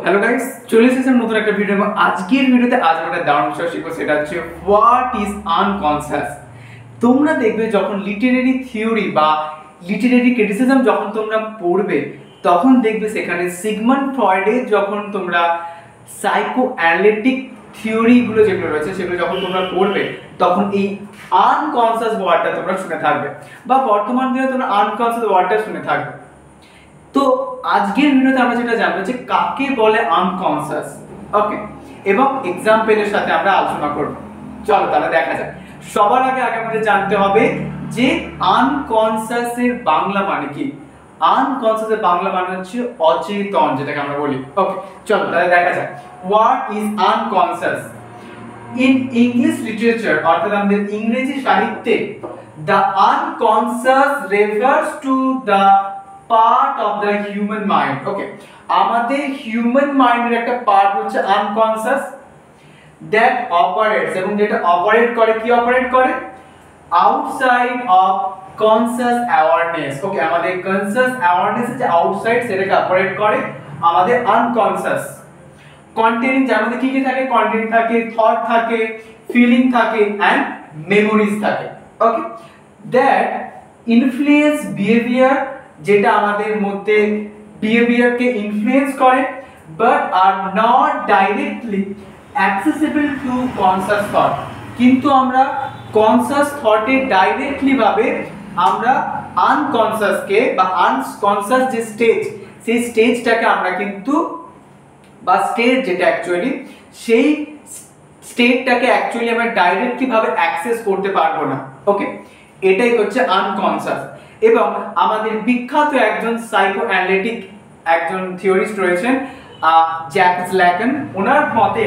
Hello guys, চলে এসেছেন নতুন একটা ভিডিও। এবং আজকের ভিডিওতে আজ আমরা দারুণ বিষয় শিখবো, সেটা হচ্ছে হোয়াট ইজ আনকনসিয়াস। তোমরা দেখবে যখন লিটারেরি থিওরি বা লিটারেরি ক্রিটিসিজম যখন তোমরা পড়বে, তখন দেখবে সেখানে সিগমন্ড ফ্রয়েডের যখন তোমরা সাইকো অ্যানালিটিক থিওরিগুলো যেগুলো রয়েছে সেগুলো যখন তোমরা পড়বে, তখন এই আনকনসিয়াস ওয়ার্ডটা তোমরা শুনে থাকবে, বা বর্তমান দিনে তোমরা আনকনসিয়াস ওয়ার্ডটা শুনে থাকবে। তো আজকের ভিডিওতে আমরা যেটা জানবো যে কাকে বলে আনকনসিয়াস, ওকে, এবং এক্সাম্পলের সাথে আমরা আলোচনা করব। চলো তাহলে দেখা যাক। সবার আগে আমাদের জানতে হবে যে আনকনসিয়াস এর বাংলা মানে কি। আনকনসিয়াস এর বাংলা মানে হচ্ছে অচেতন, যেটাকে আমরা বলি। ওকে, চলো তাহলে দেখা যাক what is unconscious. In English literature, অর্থাৎ আমাদের ইংরেজি সাহিত্যে, the unconscious refers to the part of the human mind. Okay, আমাদের হিউম্যান মাইন্ডের একটা পার্ট হচ্ছে আনকনসিয়াস, দ্যাট অপারেটস, এবং যেটা অপারেট করে, কি অপারেট করে, আউটসাইড অফ কনসিয়াস অ্যাওয়ারনেস। ওকে, আমাদের কনসিয়াস অ্যাওয়ারনেস যে আউটসাইড, সেটাকে অপারেট করে আমাদের আনকনসিয়াস। কন্টেনিং, যার মধ্যে কি কি থাকে, কন্টেনিং থাকে, থট থাকে, ফিলিং থাকে এন্ড মেমোরিজ থাকে। ওকে, দ্যাট ইনফ্লুয়েন্স বিহেভিয়ার, যেটা আমাদের মধ্যে বিহেভিয়ারকে ইনফ্লুয়েন্স করে, but are not directly accessible to conscious thought. কিন্তু আমরা কনসিয়াস থটে ডাইরেক্টলি ভাবে আমরা আনকনসিয়াসকে বা আনকনসিয়াস যে স্টেজ, সেই স্টেজটাকে আমরা কিন্তু, বা স্টেট যেটা অ্যাকচুয়ালি, সেই স্টেটটাকে অ্যাকচুয়ালি আমরা ডাইরেক্টলি ভাবে অ্যাক্সেস করতে পারবো না। ওকে, এটাই হচ্ছে আনকনসিয়াস। এবং আমাদের বিখ্যাত একজন সাইকো অ্যানালিটিক একজন থিওরিস্ট রয়েছেন, জ্যাকস ল্যাকেন। ওনার মতে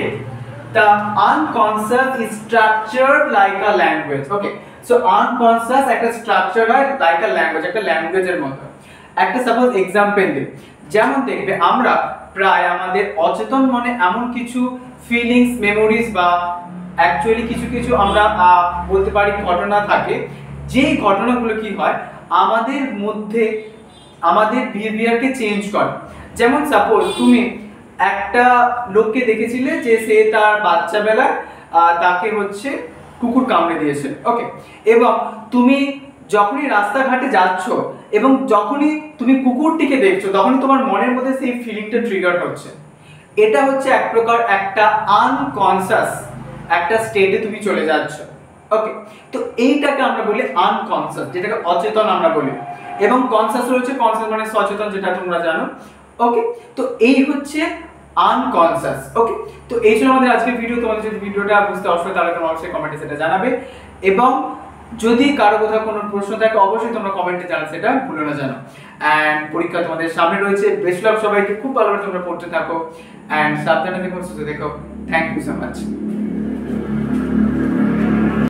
the unconscious is structured like a language. Okay, so unconscious একটা স্ট্রাকচার হয় লাইক আ ল্যাঙ্গুয়েজ, একটা ল্যাঙ্গুয়েজের মতো। একটা সাপোজ এক্সাম্পল দিই, যেমন দেখবে আমরা প্রায় আমাদের অচেতন মনে এমন কিছু ফিলিংস, মেমোরিজ বা অ্যাকচুয়ালি কিছু কিছু আমরা বলতে পারি ঘটনা থাকে, যেই ঘটনাগুলো কি হয় আমাদের মধ্যে আমাদের বিহেভিয়ারকে চেঞ্জ করে। যেমন সাপোজ তুমি একটা লোককে দেখেছিলে যে সে তার বাচ্চাবেলায় তাকে হচ্ছে কুকুর কামড়ে দিয়েছে। ওকে, এবং তুমি যখনই রাস্তাঘাটে যাচ্ছ এবং যখনই তুমি কুকুরটিকে দেখছো, তখনই তোমার মনের মধ্যে সেই ফিলিংটা ট্রিগার হচ্ছে। এটা হচ্ছে এক প্রকার একটা আনকনসিয়াস একটা স্টেটে তুমি চলে যাচ্ছ। ওকে, তো এইটাকে আমরা বলি আনকনসিয়াস, যেটাকে অচেতন আমরা বলি। এবং কনসিয়াস রয়েছে, কনসিয়াস মানে সচেতন, যেটা তোমরা জানো। ওকে, তো এই হচ্ছে আনকনসিয়াস। ওকে, তো এই ছিল আমাদের আজকের ভিডিও। তোমাদের যদি ভিডিওটা বুঝতে অসুবিধা হয় তাহলে তোমরা অবশ্যই কমেন্টে সেটা জানাবে, এবং যদি কারো কোথাও কোনো প্রশ্ন থাকে অবশ্যই তোমরা কমেন্টে জানাবে, সেটা ভুলো না জানো। অ্যান্ড পরীক্ষা তোমাদের সামনে রয়েছে, বেস্ট লাক সবাইকে, খুব ভালোভাবে তোমরা পড়তে থাকো অ্যান্ড সাবধানে দেখো, সুস্থ দেখো। Thank you so much.